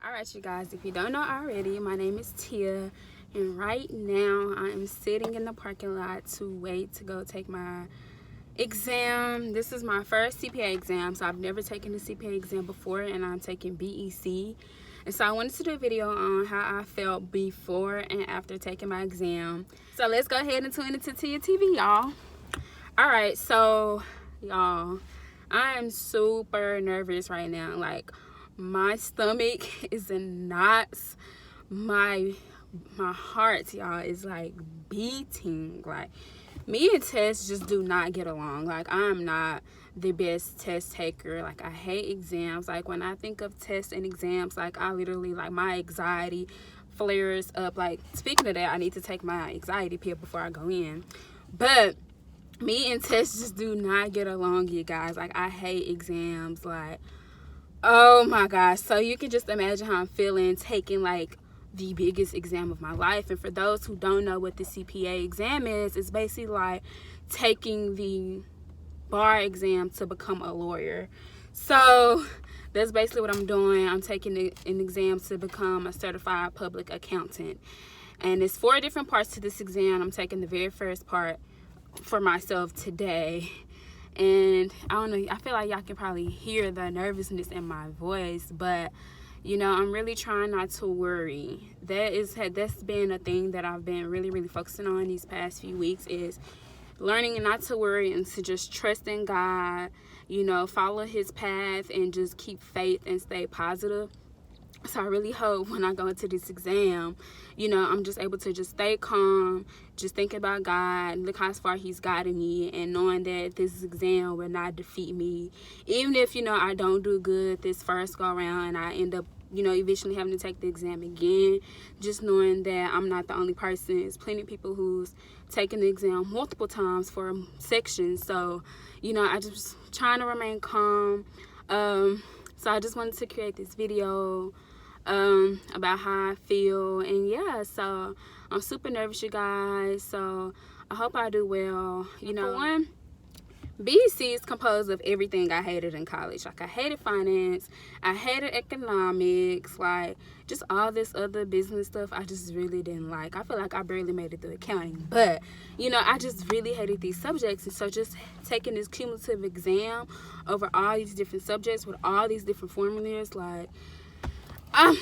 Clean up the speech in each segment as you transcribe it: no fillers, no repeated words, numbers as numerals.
Alright, you guys, if you don't know already, my name is Tia, and right now I am sitting in the parking lot to wait to go take my exam. This is my first CPA exam, so I've never taken the CPA exam before, and I'm taking BEC. And so I wanted to do a video on how I felt before and after taking my exam. So let's go ahead and tune into TiaTV, y'all. Alright, so y'all, I am super nervous right now. Like, my stomach is in knots. My heart, y'all, is like beating. Like, me and Tess just do not get along. Like, I'm not the best test taker. Like, I hate exams. Like, when I think of tests and exams, like, I literally, like, my anxiety flares up. Like, speaking of that, I need to take my anxiety pill before I go in. But me and Tess just do not get along, you guys. Like, I hate exams. Like, oh my gosh. So you can just imagine how I'm feeling taking like the biggest exam of my life. And for those who don't know what the CPA exam is, it's basically like taking the bar exam to become a lawyer. So that's basically what I'm doing. I'm taking an exam to become a certified public accountant. And there's 4 different parts to this exam. I'm taking the very first part for myself today. And I don't know, I feel like y'all can probably hear the nervousness in my voice, but you know, I'm really trying not to worry. That's been a thing that I've been really focusing on these past few weeks, is learning not to worry and to just trust in God, you know, follow his path and just keep faith and stay positive. So I really hope when I go into this exam, you know, I'm just able to just stay calm, just thinking about God, look how far he's guiding me, and knowing that this exam will not defeat me. Even if, you know, I don't do good this first go around and I end up, you know, eventually having to take the exam again, just knowing that I'm not the only person. There's plenty of people who's taken the exam multiple times for sections. So, you know, I just trying to remain calm. So I just wanted to create this video about how I feel, and yeah, so I'm super nervous, you guys. So I hope I do well. You know, for one, BEC is composed of everything I hated in college. Like, I hated finance, I hated economics, like just all this other business stuff I just really didn't like. I feel like I barely made it through accounting, but you know, I just really hated these subjects. And so just taking this cumulative exam over all these different subjects with all these different formulas, like I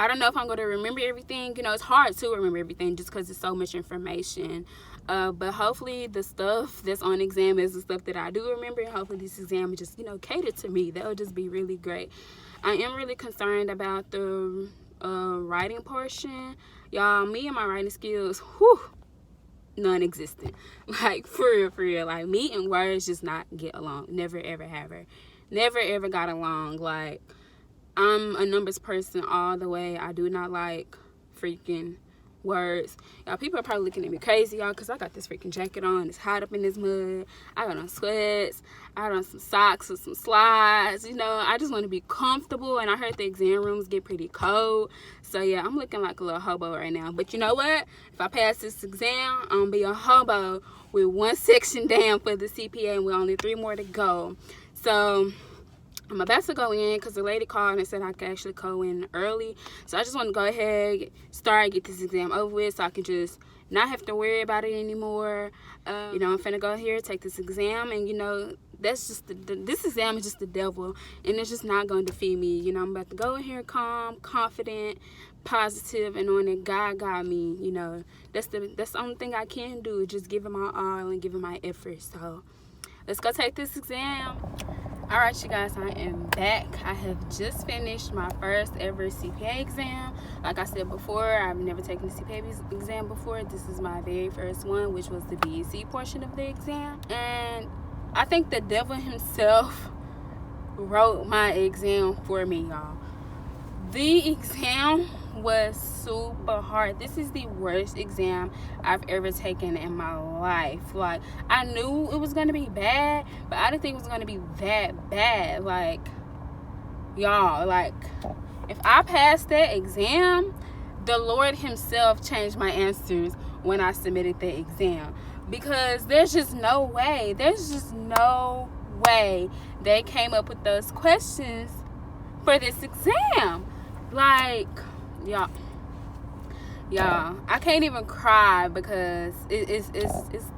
don't know if I'm going to remember everything. You know, it's hard to remember everything just because it's so much information. But hopefully the stuff that's on exam is the stuff that I do remember. And hopefully this exam is just, you know, catered to me. That would just be really great. I am really concerned about the writing portion. Y'all, me and my writing skills, non-existent. Like, for real. Like, me and words just not get along. Never, ever, never, ever got along. Like, I'm a numbers person all the way. I do not like freaking words. Y'all, people are probably looking at me crazy, y'all, because I got this freaking jacket on. It's hot up in this mud. I got on sweats. I got on some socks with some slides. You know, I just want to be comfortable, and I heard the exam rooms get pretty cold. So, yeah, I'm looking like a little hobo right now. But you know what? If I pass this exam, I'm going to be a hobo with 1 section down for the CPA, and with only 3 more to go. So I'm about to go in because the lady called and said I could actually go in early. So I just want to go ahead, get this exam over with, so I can just not have to worry about it anymore. You know, I'm finna go here, take this exam, and you know, that's just this exam is just the devil, and it's just not going to defeat me. You know, I'm about to go in here calm, confident, positive, and knowing that God got me. You know, that's the only thing I can do, just give him my all and give him my effort. So let's go take this exam. Alright, you guys, I am back. I have just finished my first ever CPA exam. Like I said before, I've never taken the CPA exam before. This is my very first one, which was the BEC portion of the exam. And I think the devil himself wrote my exam for me, y'all. The exam was super hard. This is the worst exam I've ever taken in my life. Like, I knew it was gonna be bad, but I didn't think it was gonna be that bad. Like, y'all, like, if I passed that exam, the Lord himself changed my answers when I submitted the exam, because there's just no way way they came up with those questions for this exam. Like, y'all, I can't even cry because it's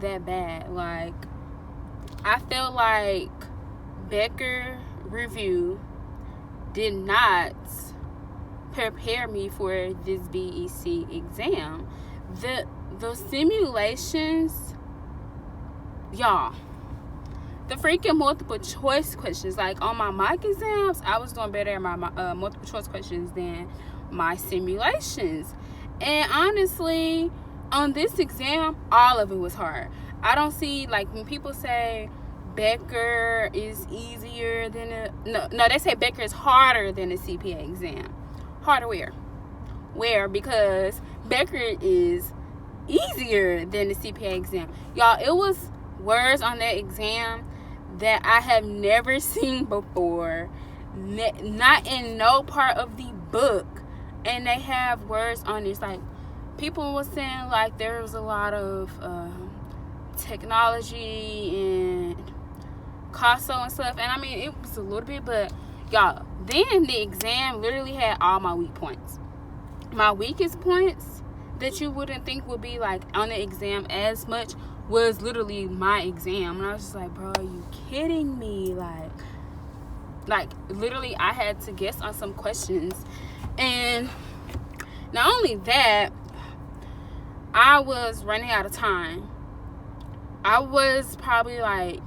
that bad. Like, I feel like Becker review did not prepare me for this BEC exam. The simulations, y'all, the freaking multiple choice questions, like on my mock exams, I was doing better at my multiple choice questions than my simulations. And honestly, on this exam, all of it was hard. I don't see, like, when people say Becker is easier than no, they say Becker is harder than a CPA exam. Harder where? Because Becker is easier than the CPA exam. Y'all, it was words on that exam that I have never seen before, not in no part of the book. And they have words on this, like, people were saying, like, there was a lot of technology and CASO and stuff, and I mean, it was a little bit, but y'all, then the exam literally had all my weak points. My weakest points that you wouldn't think would be, like, on the exam as much was literally my exam. And I was just like, bro, are you kidding me? Like literally, I had to guess on some questions. And not only that, I was running out of time. I was probably like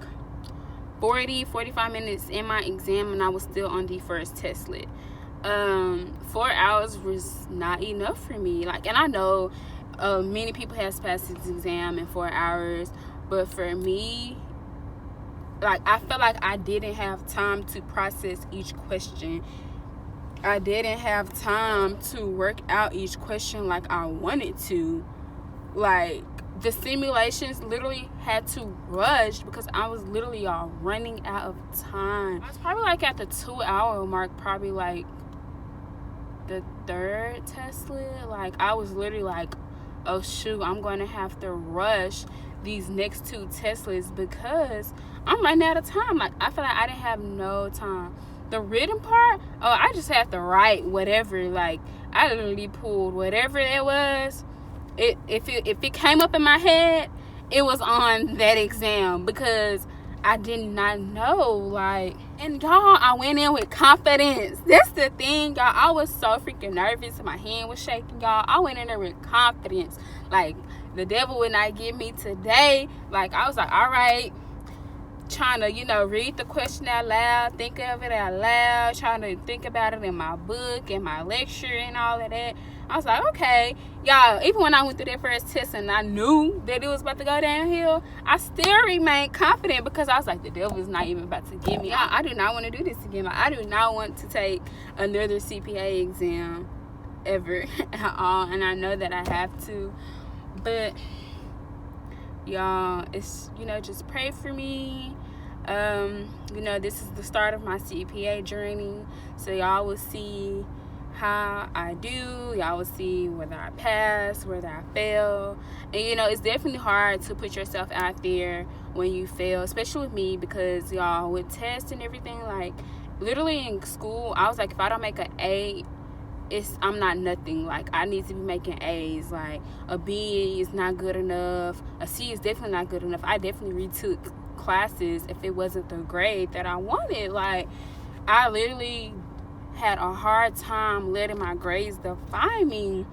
45 minutes in my exam, and I was still on the first testlet. 4 hours was not enough for me. Like, and I know many people have passed this exam in 4 hours, but for me, like, I felt like I didn't have time to process each question. I didn't have time to work out each question like I wanted to. Like, the simulations literally had to rush because I was literally, y'all, running out of time. I was probably like at the 2 hour mark, probably like the third testlet. Like, I was literally like, oh shoot, I'm going to have to rush these next 2 testlets because I'm running out of time. Like, I feel like I didn't have no time. The written part, I just had to write whatever. Like, I literally pulled whatever it was. If it came up in my head, it was on that exam because I did not know. Like, and y'all, I went in with confidence. That's the thing, y'all. I was so freaking nervous. My hand was shaking, y'all. I went in there with confidence. Like, the devil would not get me today. Like, I was like, all right, trying to, read the question out loud, think of it out loud, trying to think about it in my book and my lecture and all of that. I was like, okay, y'all, even when I went through that first test and I knew that it was about to go downhill, I still remained confident because I was like, the devil is not even about to get me. I do not want to do this again. Like, I do not want to take another CPA exam ever at all, and I know that I have to. But y'all, it's, just pray for me. This is the start of my CPA journey, so y'all will see how I do. Y'all will see whether I pass, whether I fail. And it's definitely hard to put yourself out there when you fail, especially with me, because y'all, with tests and everything, like, literally in school, I was like, if I don't make an A, I'm not nothing. Like, I need to be making A's. Like, a B is not good enough. A C is definitely not good enough. I definitely retook classes if it wasn't the grade that I wanted. Like, I literally had a hard time letting my grades define me.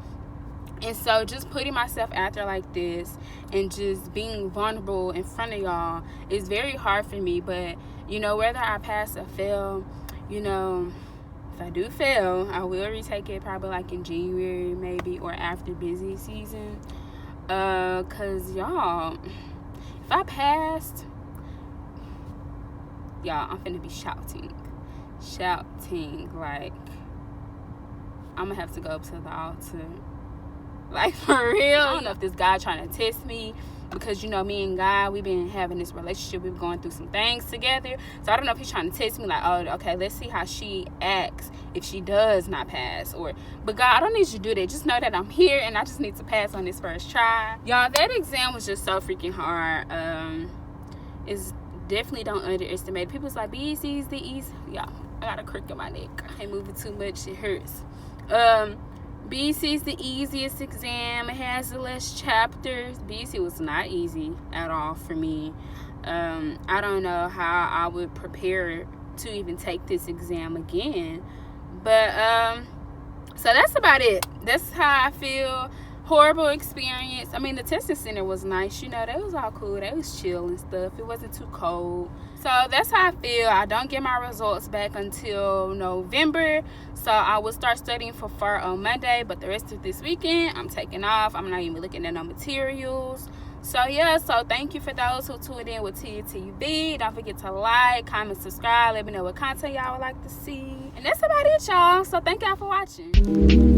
And so just putting myself out there like this and just being vulnerable in front of y'all is very hard for me. But whether I pass or fail, if I do fail, I will retake it probably like in January maybe, or after busy season. Cause y'all, if I passed, y'all, I'm finna be shouting. Like, I'm gonna have to go up to the altar. Like, for real. I don't know if this guy trying to test me, because me and God, we've been having this relationship, we've gone through some things together. So I don't know if he's trying to test me, like, oh, okay, let's see how she acts if she does not pass. But God, I don't need you to do that. Just know that I'm here and I just need to pass on this first try. Y'all, that exam was just so freaking hard. It's definitely don't underestimate it. People's like, BEC is the easy. Yeah, I got a crick in my neck. I can't move it too much. It hurts. BEC is the easiest exam. It has the less chapters. BEC was not easy at all for me. I don't know how I would prepare to even take this exam again. But, so that's about it. That's how I feel. Horrible experience. I mean, the testing center was nice. You know, they was all cool. They was chill and stuff. It wasn't too cold. So that's how I feel. I don't get my results back until November. So I will start studying for FAR on Monday. But the rest of this weekend, I'm taking off. I'm not even looking at no materials. So yeah, so thank you for those who tuned in with TiaTV. Don't forget to like, comment, subscribe. Let me know what content y'all would like to see. And that's about it, y'all. So thank y'all for watching.